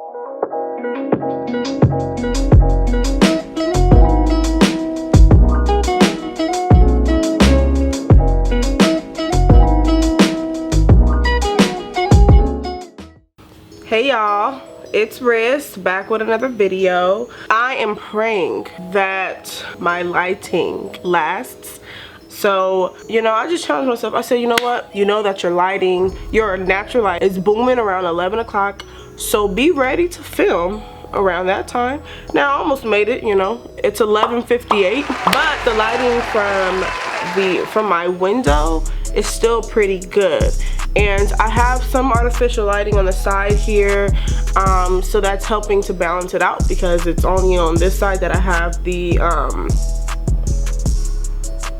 Hey y'all, it's Riz back with another video. I am praying that my lighting lasts. So, you know, I just challenged myself. I said, you know what? You know that your lighting, your natural light is booming around 11 o'clock. So be ready to film around that time. Now I almost made it, you know. It's 11:58, but the lighting from my window is still pretty good. And I have some artificial lighting on the side here, so that's helping to balance it out because it's only on this side that I have the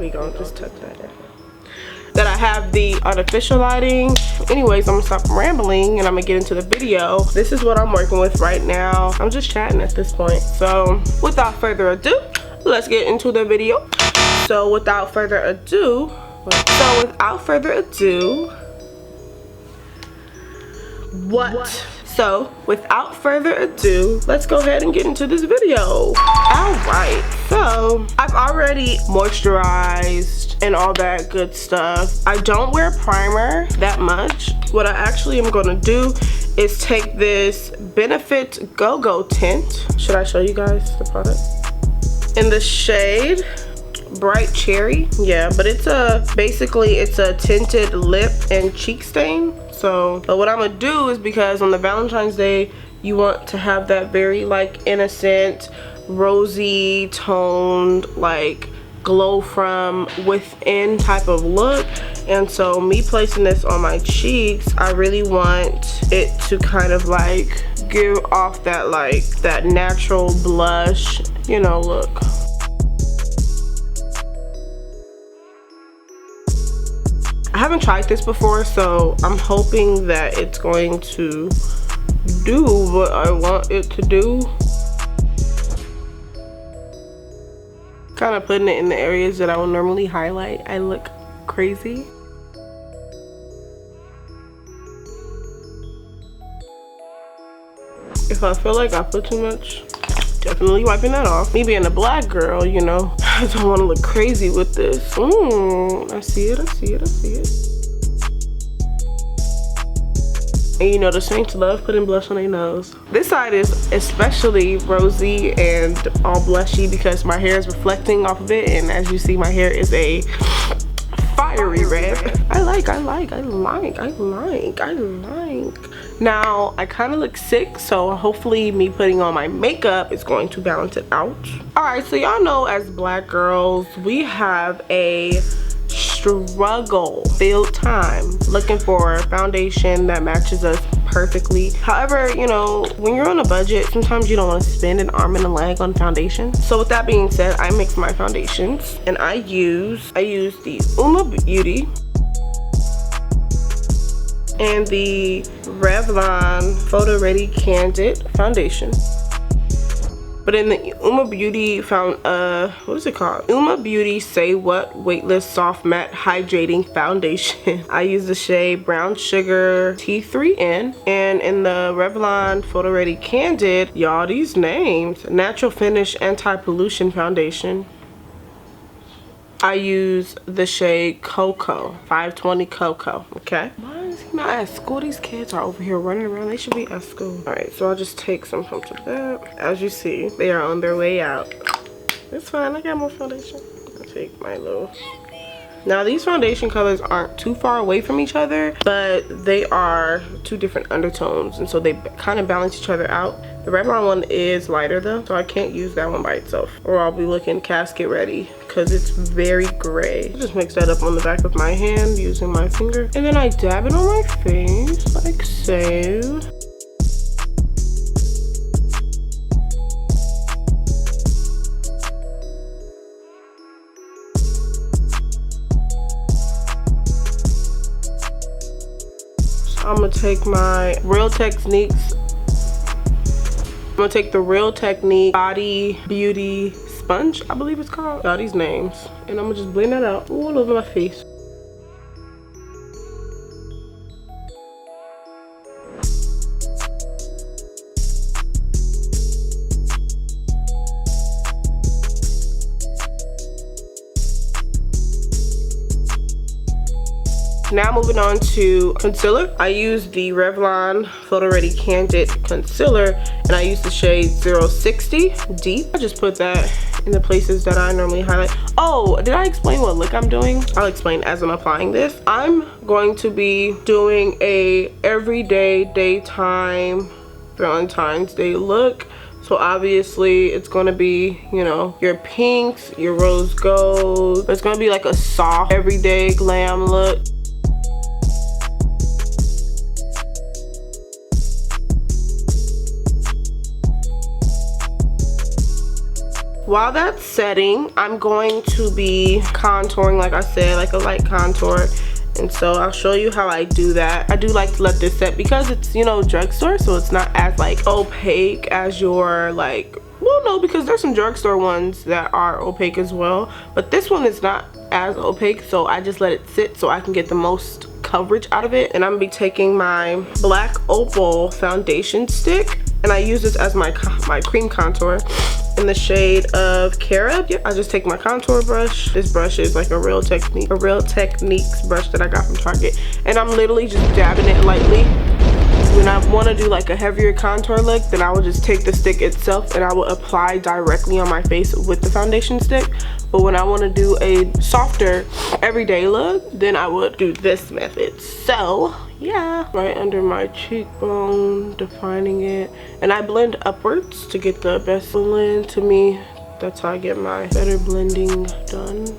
we gonna just touch that in. That I have the artificial lighting. Anyways, I'm gonna stop rambling and I'm gonna get into the video. This is what I'm working with right now. I'm just chatting at this point. So without further ado, let's get into the video. So without further ado, let's go ahead and get into this video. Alright, so I've already moisturized and all that good stuff. I don't wear primer that much. What I actually am going to do is take this Benefit Go-Go tint. Should I show you guys the product? In the shade Bright Cherry. Yeah, but it's basically it's a tinted lip and cheek stain. So but what I'm gonna do is, because on the Valentine's Day you want to have that very like innocent, rosy toned, like glow from within type of look, and so me placing this on my cheeks, I really want it to kind of like give off that like that natural blush, you know, look. I haven't tried this before, so I'm hoping that it's going to do what I want it to do. Kind of putting it in the areas that I would normally highlight. I look crazy. If I feel like I put too much, definitely wiping that off. Me being a black girl, you know, I don't want to look crazy with this. I see it, I see it, I see it. And you know, the saints love putting blush on their nose. This side is especially rosy and all blushy because my hair is reflecting off of it, and as you see, my hair is a fiery red. I like. Now, I kind of look sick, so hopefully me putting on my makeup is going to balance it out. Alright, so y'all know as black girls, we have a struggle-filled time looking for a foundation that matches us perfectly. However, you know, when you're on a budget, sometimes you don't want to spend an arm and a leg on foundation. So with that being said, I mix my foundations, and I use the Uoma Beauty and the Revlon Photoready Candid foundation. But in the Uoma Beauty what is it called? Uoma Beauty Say What Weightless Soft Matte Hydrating Foundation. I use the shade Brown Sugar T3N. And in the Revlon Photoready Candid, y'all, these names, Natural Finish Anti-Pollution Foundation. I use the shade Cocoa, 520 Cocoa, okay? Why is he not at school? These kids are over here running around. They should be at school. All right, so I'll just take some from that. As you see, they are on their way out. It's fine, I got more foundation. I'll take my little... Now, these foundation colors aren't too far away from each other, but they are two different undertones, and so they kind of balance each other out. The Revlon one is lighter though, so I can't use that one by itself, or I'll be looking casket ready because it's very gray. I just mix that up on the back of my hand using my finger, and then I dab it on my face like so. I'm gonna take my Real Techniques. I'm gonna take the Real Technique Body Beauty Sponge, I believe it's called. All these names. And I'm gonna just blend that out all over my face. Now moving on to concealer. I use the Revlon Photoready Candid concealer, and I use the shade 060 Deep. I just put that in the places that I normally highlight. Oh, did I explain what look I'm doing? I'll explain as I'm applying this. I'm going to be doing a everyday daytime Valentine's Day look. So obviously it's gonna be, you know, your pinks, your rose gold. It's gonna be like a soft everyday glam look. While that's setting, I'm going to be contouring, like I said, like a light contour. And so I'll show you how I do that. I do like to let this set because it's, you know, drugstore, so it's not as like opaque as your like, well, no, because there's some drugstore ones that are opaque as well, but this one is not as opaque, so I just let it sit so I can get the most coverage out of it. And I'm gonna be taking my black Opal foundation stick, and I use this as my cream contour in the shade of Carob. I just take my contour brush. This brush is like a Real Techniques brush that I got from Target, and I'm literally just dabbing it lightly. When I want to do like a heavier contour look, then I will just take the stick itself and I will apply directly on my face with the foundation stick. But when I want to do a softer everyday look, then I would do this method. So yeah, right under my cheekbone, defining it, and I blend upwards to get the best blend. To me, that's how I get my better blending done.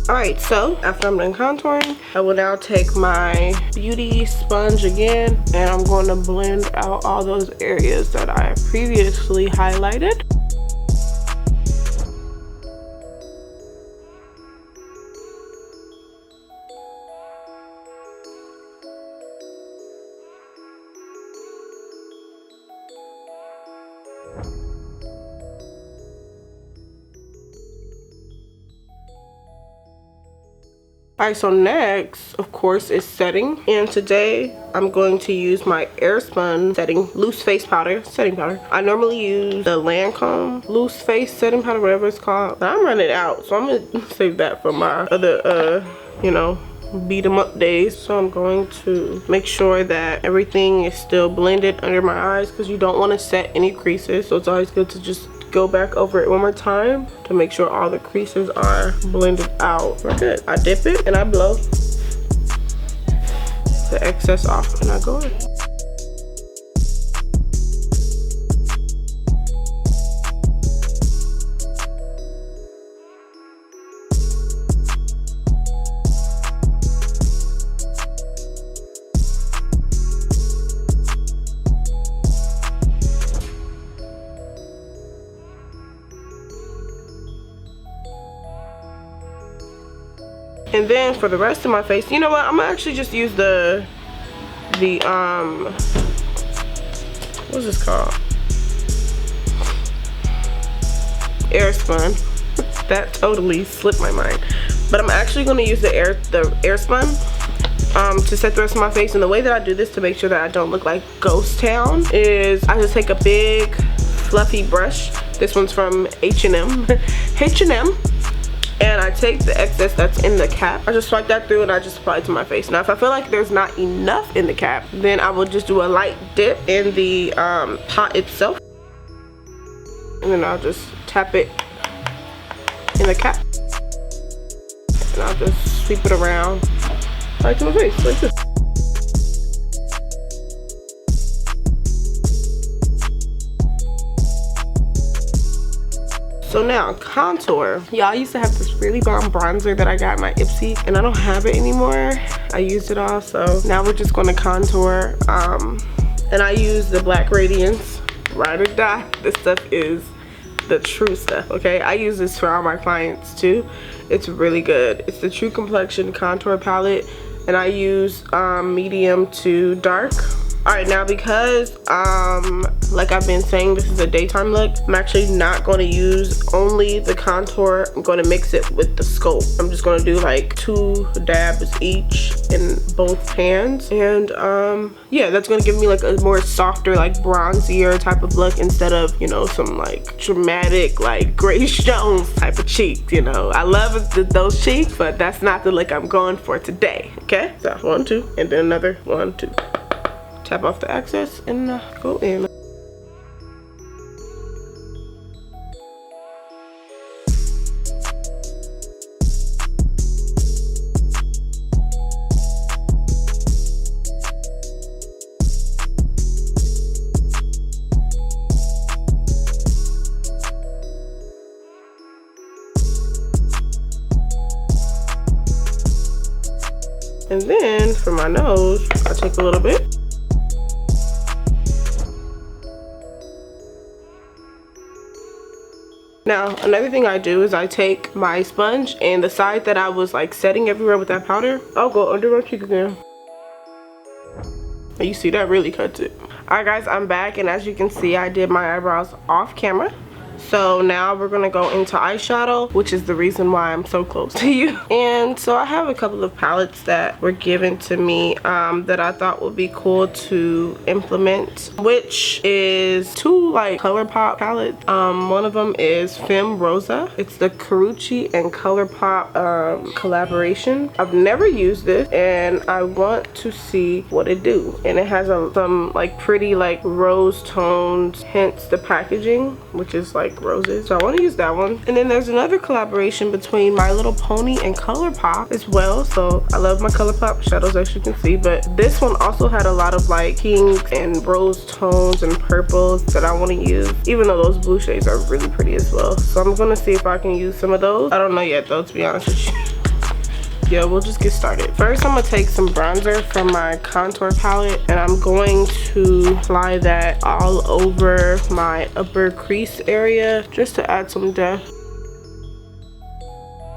Alright, so after I'm done contouring, I will now take my beauty sponge again, and I'm going to blend out all those areas that I previously highlighted. Alright, so next, of course, is setting. And today, I'm going to use my Airspun loose face powder, setting powder. I normally use the Lancome loose face setting powder, whatever it's called. But I'm running out, so I'm going to save that for my other, you know, beat 'em up days. So I'm going to make sure that everything is still blended under my eyes, because you don't want to set any creases. So it's always good to just go back over it one more time to make sure all the creases are blended out. We're good. I dip it and I blow the excess off and I go in. And then for the rest of my face, you know what? I'm gonna actually just use the what's this called? Airspun. That totally slipped my mind. But I'm actually gonna use the Airspun to set the rest of my face. And the way that I do this to make sure that I don't look like Ghost Town is I just take a big fluffy brush. This one's from H&M. And I take the excess that's in the cap. I just swipe that through and I just apply it to my face. Now, if I feel like there's not enough in the cap, then I will just do a light dip in the pot itself. And then I'll just tap it in the cap. And I'll just sweep it around right to my face, like this. So now, contour. Y'all, I used to have this really bomb bronzer that I got in my IPSY, and I don't have it anymore. I used it all, so now we're just gonna contour. And I use the black Radiance, ride or die. This stuff is the true stuff, okay? I use this for all my clients too. It's really good. It's the True Complexion contour palette, and I use medium to dark. All right, now because like I've been saying, this is a daytime look, I'm actually not going to use only the contour. I'm going to mix it with the scope. I'm just going to do like 2 dabs each in both pans, and yeah, that's going to give me like a more softer, like bronzier type of look instead of, you know, some like dramatic like Grace Jones type of cheeks. You know, I love those cheeks, but that's not the look I'm going for today. Okay, so 1, 2, and then another 1, 2. Tap off the excess and go in. And then for my nose, I take a little bit. Now, another thing I do is I take my sponge and the side that I was like setting everywhere with that powder, I'll go under my cheek again. And you see, that really cuts it. Alright guys, I'm back, and as you can see, I did my eyebrows off camera. So now we're gonna go into eyeshadow, which is the reason why I'm so close to you. And so I have a couple of palettes that were given to me that I thought would be cool to implement, which is 2 like Colourpop palettes. One of them is Femme Rosa. It's the Carucci and Colourpop collaboration. I've never used this, and I want to see what it do. And it has some like pretty like rose tones, hence the packaging, which is like roses, so I want to use that one. And then there's another collaboration between My Little Pony and Colourpop as well. So I love my Colourpop shadows, as you can see, but this one also had a lot of like pinks and rose tones and purples that I want to use, even though those blue shades are really pretty as well. So I'm gonna see if I can use some of those. I don't know yet though, to be honest with you. Yeah, we'll just get started. First, I'm gonna take some bronzer from my contour palette, and I'm going to apply that all over my upper crease area just to add some depth.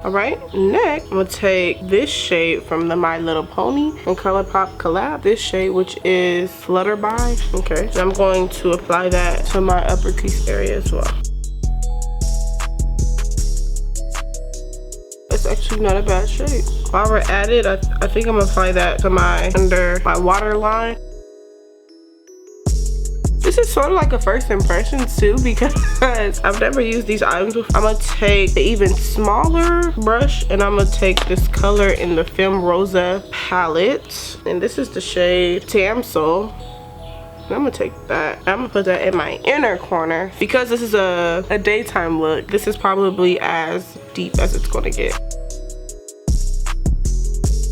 All right, next, I'm gonna take this shade from the My Little Pony and Colourpop collab. This shade, which is Flutterby. Okay, and I'm going to apply that to my upper crease area as well. It's actually not a bad shade. While we're at it, I think I'm gonna apply that to under my waterline. This is sort of like a first impression too, because I've never used these items before. I'm gonna take the even smaller brush, and I'm gonna take this color in the Femme Rosa palette, and this is the shade Tamsel. I'm gonna take that. I'm gonna put that in my inner corner. Because this is a daytime look, this is probably as deep as it's gonna get.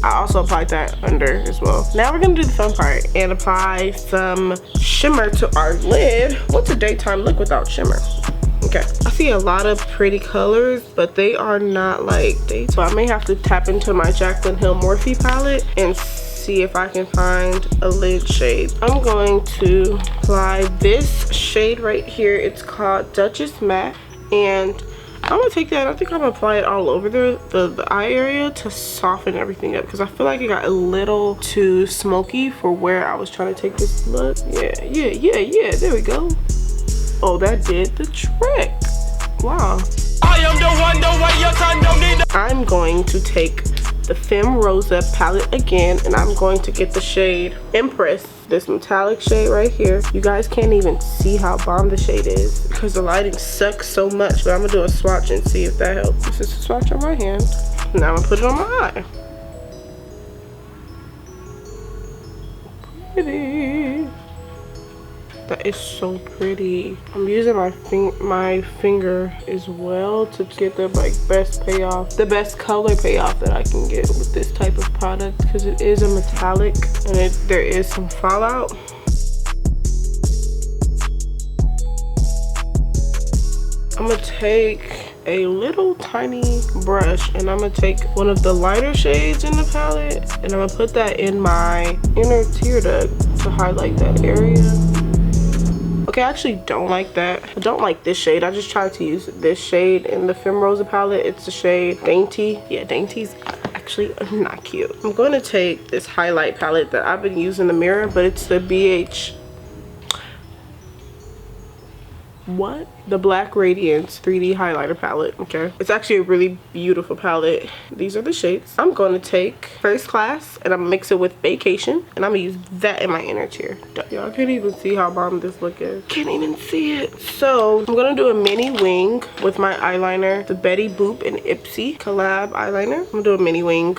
I also applied that under as well. Now we're gonna do the fun part and apply some shimmer to our lid. What's a daytime look without shimmer? Okay, I see a lot of pretty colors, but they are not like daytime. So I may have to tap into my Jaclyn Hill Morphe palette and see if I can find a lid shade. I'm going to apply this shade right here. It's called Duchess Matte, and I'm gonna take that. I think I'm gonna apply it all over the eye area to soften everything up, because I feel like it got a little too smoky for where I was trying to take this look. Yeah, there we go. Oh, that did the trick. Wow. I am the one, the way your son don't need. I'm going to take the Femme Rosa palette again, and I'm going to get the shade Empress, this metallic shade right here. You guys can't even see how bomb the shade is because the lighting sucks so much, but I'm gonna do a swatch and see if that helps. This is a swatch on my hand. Now I'm gonna put it on my eye. Pretty. That is so pretty. I'm using my finger as well to get the like best payoff, the best color payoff that I can get with this type of product, because it is a metallic and there is some fallout. I'm gonna take a little tiny brush, and I'm gonna take one of the lighter shades in the palette, and I'm gonna put that in my inner tear duct to highlight that area. Okay, I actually don't like that. I don't like this shade. I just tried to use this shade in the Femme Rosa palette. It's the shade Dainty. Yeah, Dainty's. I actually not cute. I'm going to take this highlight palette that I've been using in the mirror, but it's the the Black Radiance 3D highlighter palette. Okay, it's actually a really beautiful palette. These are the shades. I'm going to take First Class and I'm gonna mix it with Vacation, and I'm gonna use that in my inner tear. Y'all can't even see how bomb this look is. Can't even see it. So I'm gonna do a mini wing with my eyeliner, the Betty Boop and IPSY collab eyeliner. I'm gonna do a mini wing.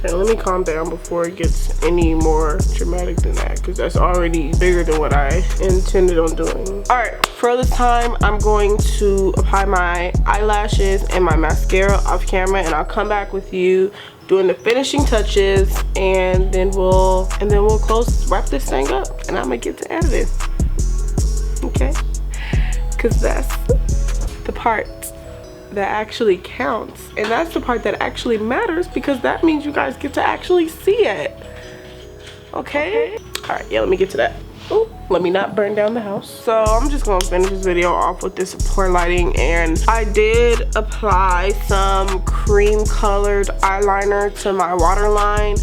Okay, let me calm down before it gets any more dramatic than that, because that's already bigger than what I intended on doing. All right, for this time, I'm going to apply my eyelashes and my mascara off camera, and I'll come back with you doing the finishing touches, and then we'll wrap this thing up, and I'm gonna get to editing. Okay, because that's the part that actually counts, and that's the part that actually matters, because that means you guys get to actually see it. Okay, all right, yeah, let me get to that. Ooh, let me not burn down the house. So I'm just gonna finish this video off with this poor lighting, and I did apply some cream colored eyeliner to my waterline,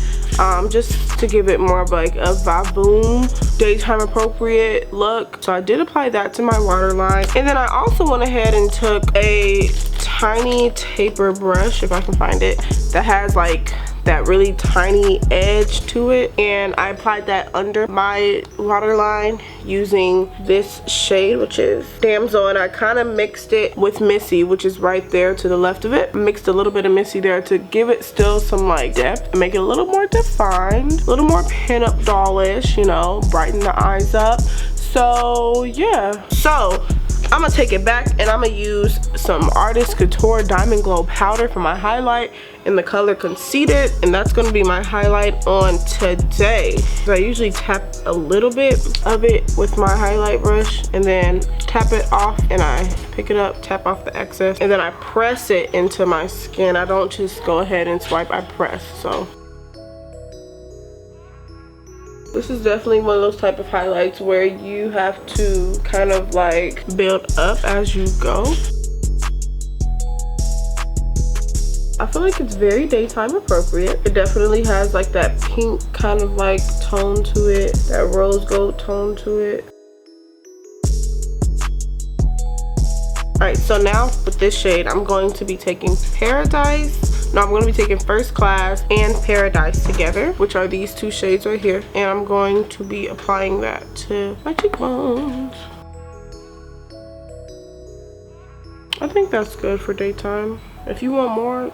just to give it more of like a va-boom, daytime appropriate look. So I did apply that to my waterline, and then I also went ahead and took a tiny taper brush, if I can find it, that has like that really tiny edge to it, and I applied that under my waterline using this shade, which is Damsel, and I kind of mixed it with Missy, which is right there to the left of it. I mixed a little bit of Missy there to give it still some like depth and make it a little more defined, a little more pin-up dollish, you know, brighten the eyes up. So yeah, so I'm gonna take it back and I'm gonna use some Artist Couture Diamond Glow powder for my highlight in the color Conceited, and that's gonna be my highlight on today. So I usually tap a little bit of it with my highlight brush and then tap it off, and I pick it up, tap off the excess, and then I press it into my skin. I don't just go ahead and swipe, I press. So this is definitely one of those type of highlights where you have to kind of like build up as you go. I feel like it's very daytime appropriate. It definitely has like that pink kind of like tone to it, that rose gold tone to it. Alright, so now with this shade, I'm going to be taking Paradise. No, I'm going to be taking First Class and Paradise together, which are these two shades right here. And I'm going to be applying that to my cheekbones. I think that's good for daytime. If you want more,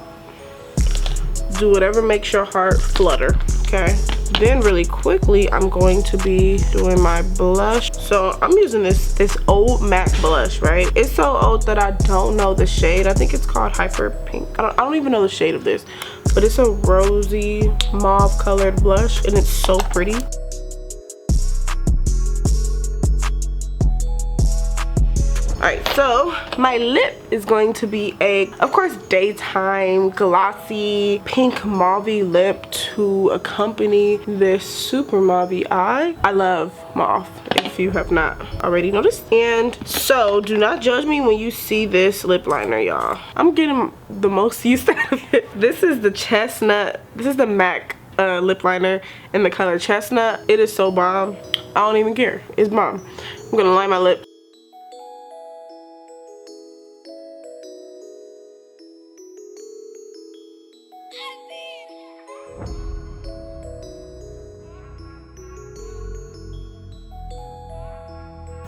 do whatever makes your heart flutter, okay? Then really quickly, I'm going to be doing my blush. So I'm using this old MAC blush, right? It's so old that I don't know the shade. I think it's called Hyperpink. I don't even know the shade of this, but it's a rosy mauve colored blush, and it's so pretty. Alright, so my lip is going to be a, of course, daytime glossy pink mauve lip to accompany this super mauve eye. I love mauve, if you have not already noticed. And so do not judge me when you see this lip liner, y'all. I'm getting the most use out of it. This is the Chestnut. This is the MAC lip liner in the color Chestnut. It is so bomb. I don't even care. It's bomb. I'm gonna line my lip.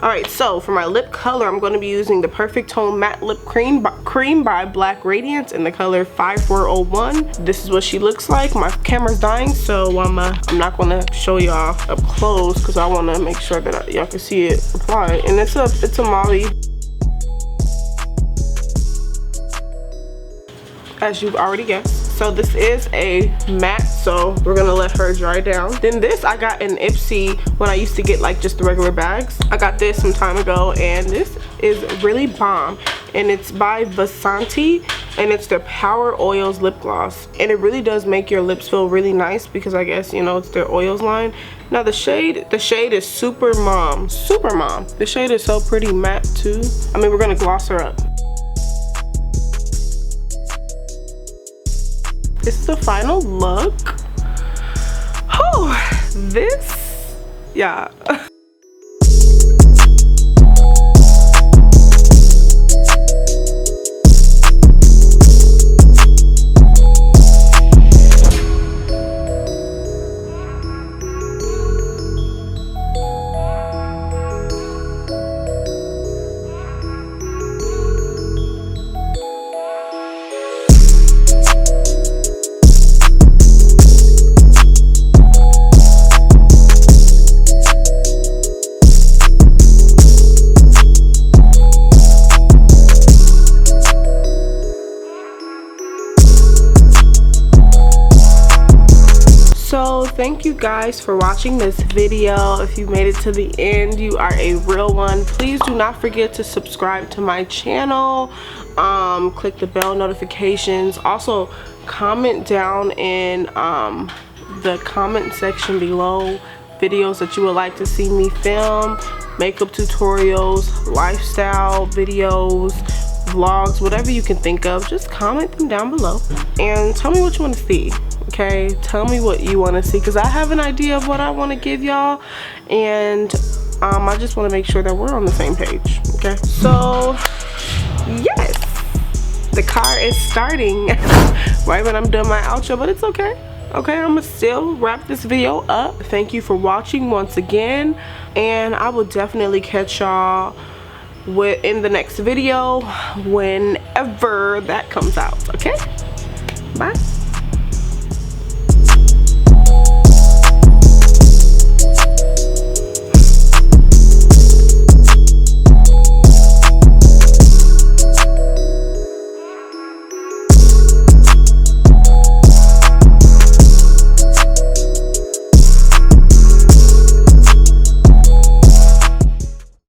Alright, so for my lip color, I'm going to be using the Perfect Tone Matte Lip Cream by Black Radiance in the color 5401. This is what she looks like. My camera's dying, so I'm not going to show y'all up close because I want to make sure that y'all can see it applied. And it's a mauve, as you've already guessed. So this is a matte, so we're gonna let her dry down. Then this I got in IPSY when I used to get like just the regular bags. I got this some time ago, and this is really bomb, and it's by Vasanti, and it's their Power Oils lip gloss, and it really does make your lips feel really nice because I guess, you know, it's their oils line. Now the shade is Super Mom. Super Mom. The shade is so pretty matte too. I mean, we're gonna gloss her up. This is the final look. Oh, this, yeah. So thank you guys for watching this video. If you made it to the end, you are a real one. Please do not forget to subscribe to my channel. Click the bell notifications. Also comment down in the comment section below videos that you would like to see me film, makeup tutorials, lifestyle videos, vlogs, whatever you can think of. Just comment them down below and tell me what you want to see. Okay, tell me what you want to see, because I have an idea of what I want to give y'all, and I just want to make sure that we're on the same page. Okay, so yes, the car is starting right when I'm done my outro, but it's okay. Okay, I'm gonna still wrap this video up. Thank you for watching once again, and I will definitely catch y'all in the next video whenever that comes out. Okay, bye.